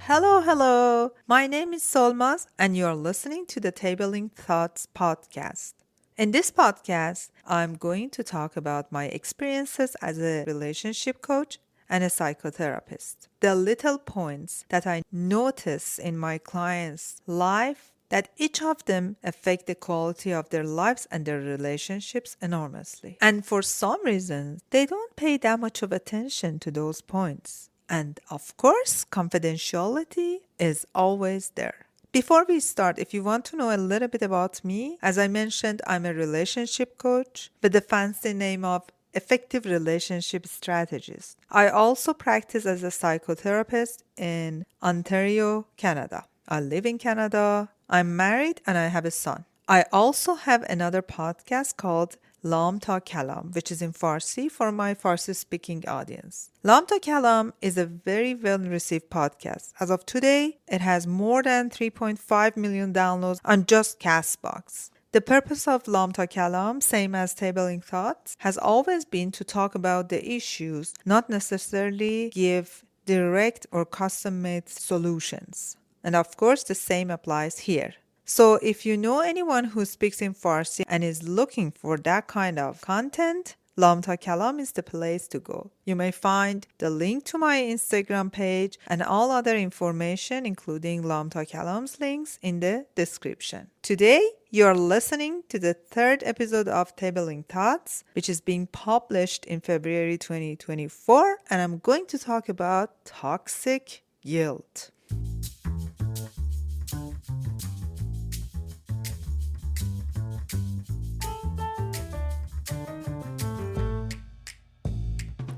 Hello, hello. My name is Solmaz, and you're listening to the Tabling Thoughts podcast. In this podcast, I'm going to talk about my experiences as a relationship coach and a psychotherapist. The little points that I notice in my clients' life that each of them affect the quality of their lives and their relationships enormously. And for some reason, they don't pay that much of attention to those points. And of course, confidentiality is always there. Before we start, if you want to know a little bit about me, as I mentioned, I'm a relationship coach with the fancy name of effective relationship strategist. I also practice as a psychotherapist in Ontario, Canada. I live in Canada. I'm married and I have a son. I also have another podcast called Laam Kalam, which is in Farsi for my Farsi speaking audience. Laam Kalam is a very well received podcast. As of today, it has more than 3.5 million downloads on just Castbox. The purpose of Laam Kalam, same as Tabling Thoughts, has always been to talk about the issues, not necessarily give direct or custom-made solutions. And of course, the same applies here. So if you know anyone who speaks in Farsi and is looking for that kind of content, Laam Ta Kalam is the place to go. You may find the link to my Instagram page and all other information, including Laam Ta Kalam's links, in the description. Today, you're listening to the third episode of Tabling Thoughts, which is being published in February 2024, and I'm going to talk about toxic guilt.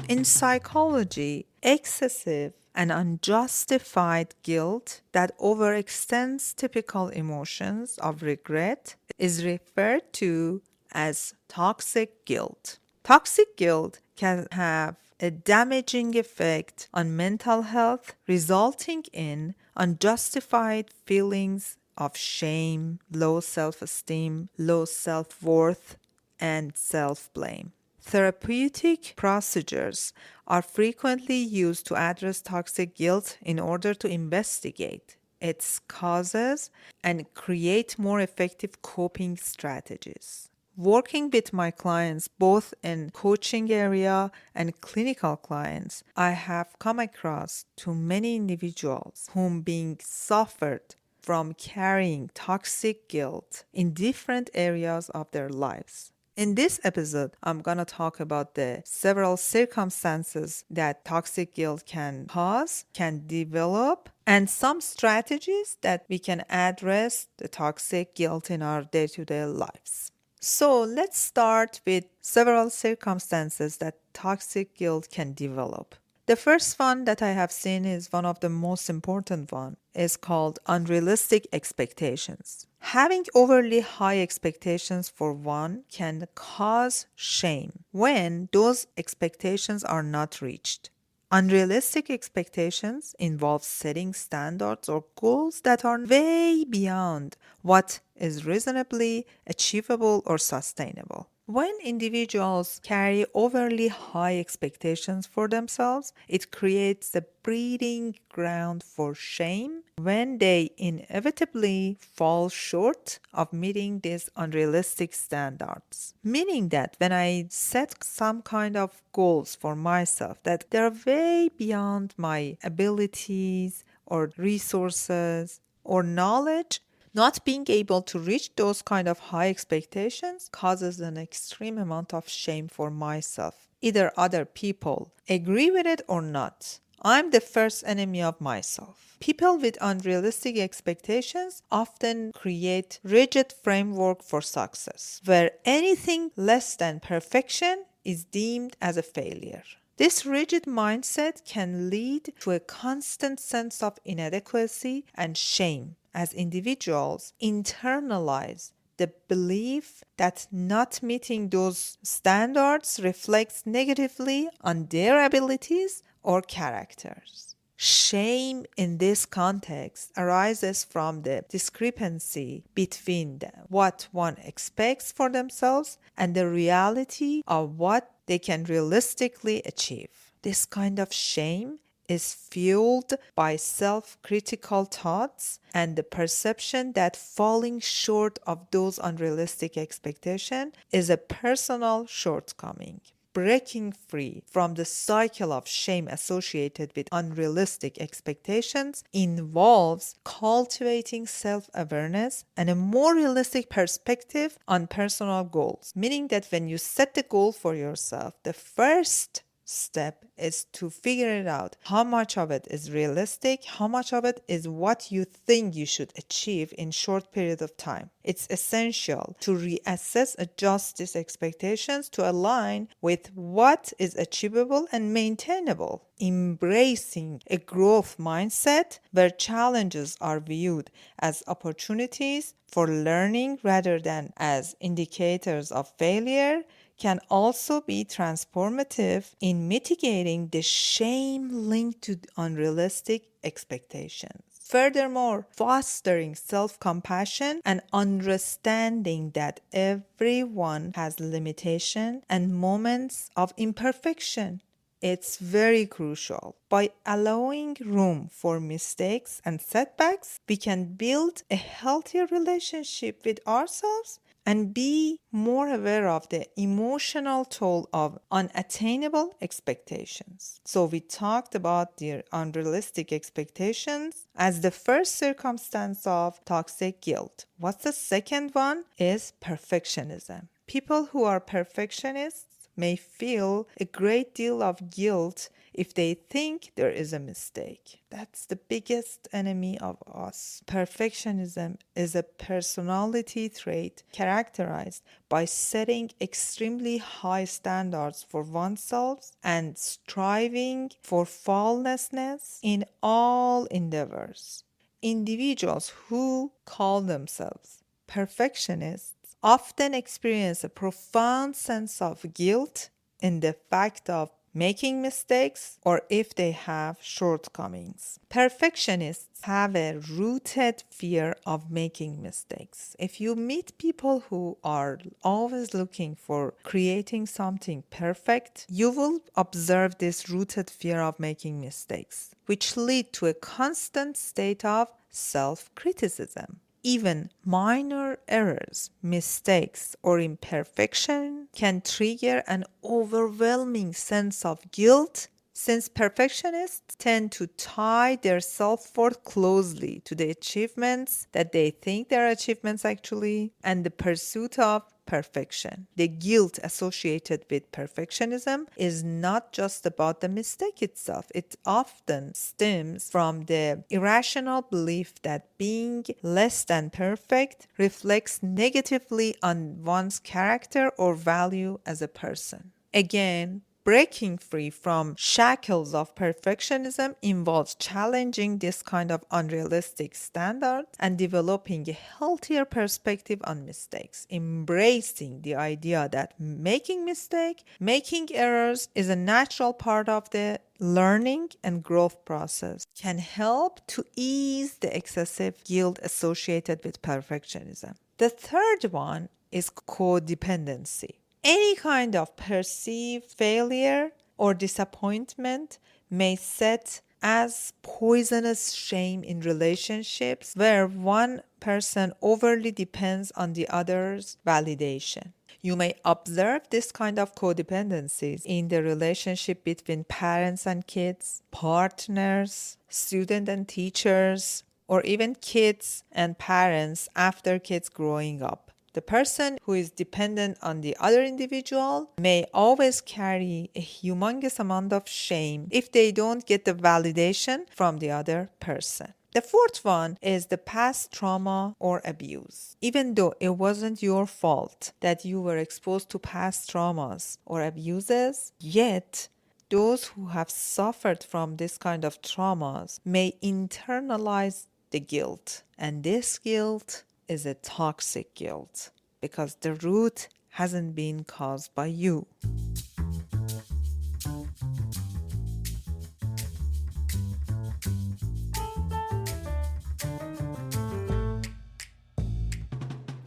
In psychology, excessive and unjustified guilt that overextends typical emotions of regret is referred to as toxic guilt. Toxic guilt can have a damaging effect on mental health, resulting in unjustified feelings of shame, low self-esteem, low self-worth, and self-blame. Therapeutic procedures are frequently used to address toxic guilt in order to investigate its causes and create more effective coping strategies. Working with my clients, both in coaching area and clinical clients, I have come across to many individuals whom being suffered from carrying toxic guilt in different areas of their lives. In this episode, I'm going to talk about the several circumstances that toxic guilt can cause, can develop, and some strategies that we can address the toxic guilt in our day-to-day lives. So let's start with several circumstances that toxic guilt can develop. The first one that I have seen is one of the most important one is called unrealistic expectations. Having overly high expectations for one can cause shame when those expectations are not reached. Unrealistic expectations involve setting standards or goals that are way beyond what is reasonably achievable or sustainable. When individuals carry overly high expectations for themselves, it creates a breeding ground for shame when they inevitably fall short of meeting these unrealistic standards. Meaning that when I set some kind of goals for myself that they're way beyond my abilities or resources or knowledge, not being able to reach those kind of high expectations causes an extreme amount of shame for myself. Either other people agree with it or not. I'm the first enemy of myself. People with unrealistic expectations often create rigid framework for success, where anything less than perfection is deemed as a failure. This rigid mindset can lead to a constant sense of inadequacy and shame as individuals internalize the belief that not meeting those standards reflects negatively on their abilities or characters. Shame in this context arises from the discrepancy between what one expects for themselves and the reality of what they can realistically achieve. This kind of shame is fueled by self-critical thoughts and the perception that falling short of those unrealistic expectations is a personal shortcoming. Breaking free from the cycle of shame associated with unrealistic expectations involves cultivating self-awareness and a more realistic perspective on personal goals, meaning that when you set the goal for yourself, the first step is to figure it out. How much of it is realistic? How much of it is what you think you should achieve in short period of time? It's essential to reassess, adjust these expectations to align with what is achievable and maintainable. Embracing a growth mindset where challenges are viewed as opportunities for learning rather than as indicators of failure can also be transformative in mitigating the shame linked to unrealistic expectations. Furthermore, fostering self-compassion and understanding that everyone has limitations and moments of imperfection. It's very crucial. By allowing room for mistakes and setbacks, we can build a healthier relationship with ourselves and be more aware of the emotional toll of unattainable expectations. So we talked about the unrealistic expectations as the first circumstance of toxic guilt. What's the second one? Is perfectionism. People who are perfectionists may feel a great deal of guilt if they think there is a mistake. That's the biggest enemy of us. Perfectionism is a personality trait characterized by setting extremely high standards for oneself and striving for flawlessness in all endeavors. Individuals who call themselves perfectionists often experience a profound sense of guilt in the fact of making mistakes or if they have shortcomings. Perfectionists have a rooted fear of making mistakes. If you meet people who are always looking for creating something perfect, you will observe this rooted fear of making mistakes, which lead to a constant state of self-criticism. Even minor errors, mistakes, or imperfection can trigger an overwhelming sense of guilt since perfectionists tend to tie their self-worth closely to the achievements that they think they're achievements actually and the pursuit of perfection. The guilt associated with perfectionism is not just about the mistake itself. It often stems from the irrational belief that being less than perfect reflects negatively on one's character or value as a person. Again, breaking free from shackles of perfectionism involves challenging this kind of unrealistic standards and developing a healthier perspective on mistakes. Embracing the idea that making errors is a natural part of the learning and growth process can help to ease the excessive guilt associated with perfectionism. The third one is codependency. Any kind of perceived failure or disappointment may set as poisonous shame in relationships where one person overly depends on the other's validation. You may observe this kind of codependencies in the relationship between parents and kids, partners, students and teachers, or even kids and parents after kids growing up. The person who is dependent on the other individual may always carry a humongous amount of shame if they don't get the validation from the other person. The fourth one is the past trauma or abuse. Even though it wasn't your fault that you were exposed to past traumas or abuses, yet those who have suffered from this kind of traumas may internalize the guilt. And this guilt is a toxic guilt because the root hasn't been caused by you.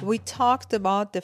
We talked about the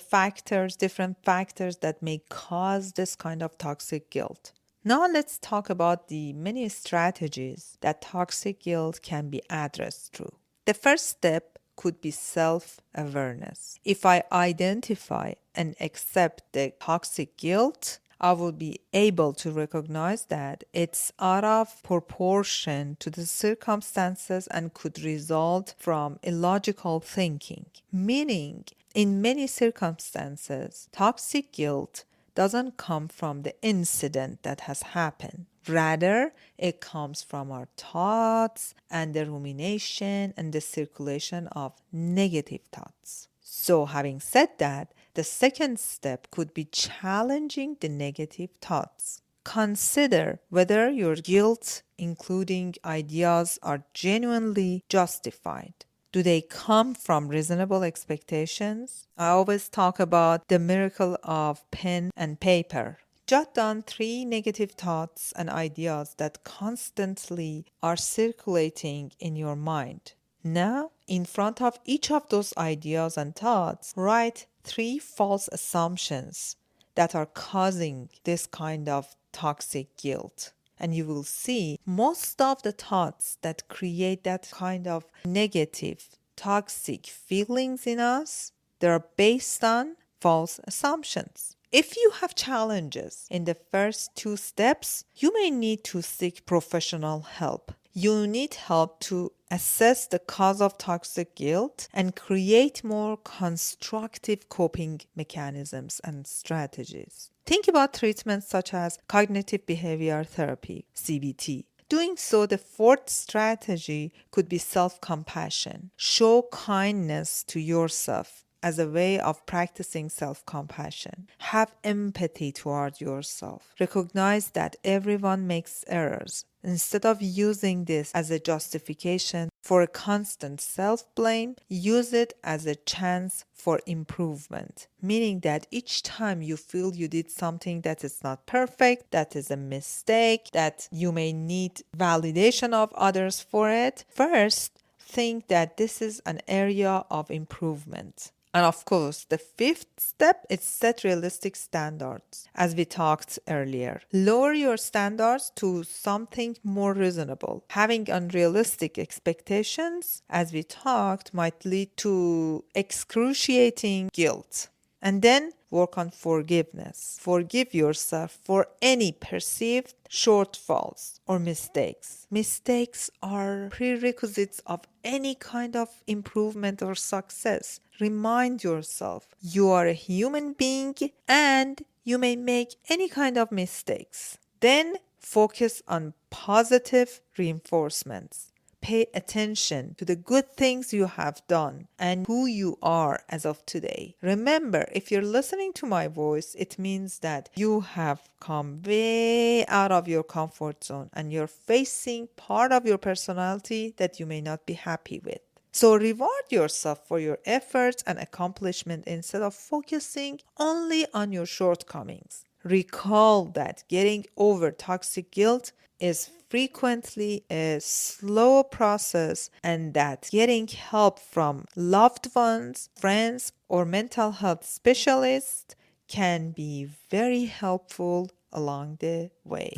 different factors that may cause this kind of toxic guilt. Now let's talk about the many strategies that toxic guilt can be addressed through. The first step could be self-awareness. If I identify and accept the toxic guilt, I will be able to recognize that it's out of proportion to the circumstances and could result from illogical thinking. Meaning, in many circumstances, toxic guilt doesn't come from the incident that has happened. Rather, it comes from our thoughts and the rumination and the circulation of negative thoughts. So, having said that, the second step could be challenging the negative thoughts. Consider whether your guilt, including ideas, are genuinely justified. Do they come from reasonable expectations? I always talk about the miracle of pen and paper. Jot down 3 negative thoughts and ideas that constantly are circulating in your mind. Now, in front of each of those ideas and thoughts, write 3 false assumptions that are causing this kind of toxic guilt. And you will see most of the thoughts that create that kind of negative, toxic feelings in us, they're based on false assumptions. If you have challenges in the first 2 steps, you may need to seek professional help. You need help to assess the cause of toxic guilt and create more constructive coping mechanisms and strategies. Think about treatments such as cognitive behavior therapy, CBT. Doing so, the fourth strategy could be self-compassion. Show kindness to yourself as a way of practicing self-compassion. Have empathy toward yourself. Recognize that everyone makes errors. Instead of using this as a justification for a constant self-blame, use it as a chance for improvement. Meaning that each time you feel you did something that is not perfect, that is a mistake, that you may need validation of others for it, first think that this is an area of improvement. And of course, the fifth step is set realistic standards, as we talked earlier. Lower your standards to something more reasonable. Having unrealistic expectations, as we talked, might lead to excruciating guilt. And then work on forgiveness. Forgive yourself for any perceived shortfalls or mistakes. Mistakes are prerequisites of any kind of improvement or success. Remind yourself you are a human being and you may make any kind of mistakes. Then focus on positive reinforcements. Pay attention to the good things you have done and who you are as of today. Remember, if you're listening to my voice, it means that you have come way out of your comfort zone and you're facing part of your personality that you may not be happy with. So reward yourself for your efforts and accomplishment instead of focusing only on your shortcomings. Recall that getting over toxic guilt is frequently a slow process and that getting help from loved ones, friends, or mental health specialists can be very helpful along the way.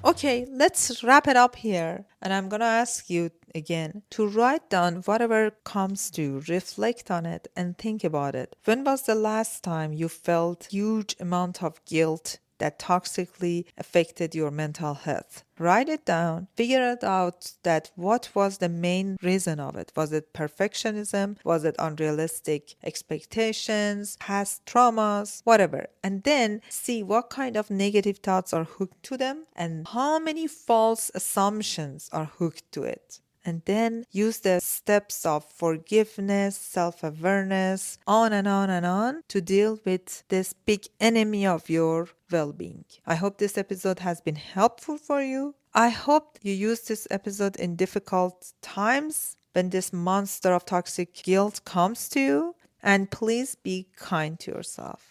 Okay, let's wrap it up here. And I'm going to ask you again to write down whatever comes to you, reflect on it, and think about it. When was the last time you felt huge amount of guilt that toxically affected your mental health? Write it down, figure it out that what was the main reason of it. Was it perfectionism? Was it unrealistic expectations, past traumas, whatever? And then see what kind of negative thoughts are hooked to them and how many false assumptions are hooked to it. And then use the steps of forgiveness, self-awareness, on and on and on to deal with this big enemy of your well-being. I hope this episode has been helpful for you. I hope you use this episode in difficult times when this monster of toxic guilt comes to you. And please be kind to yourself.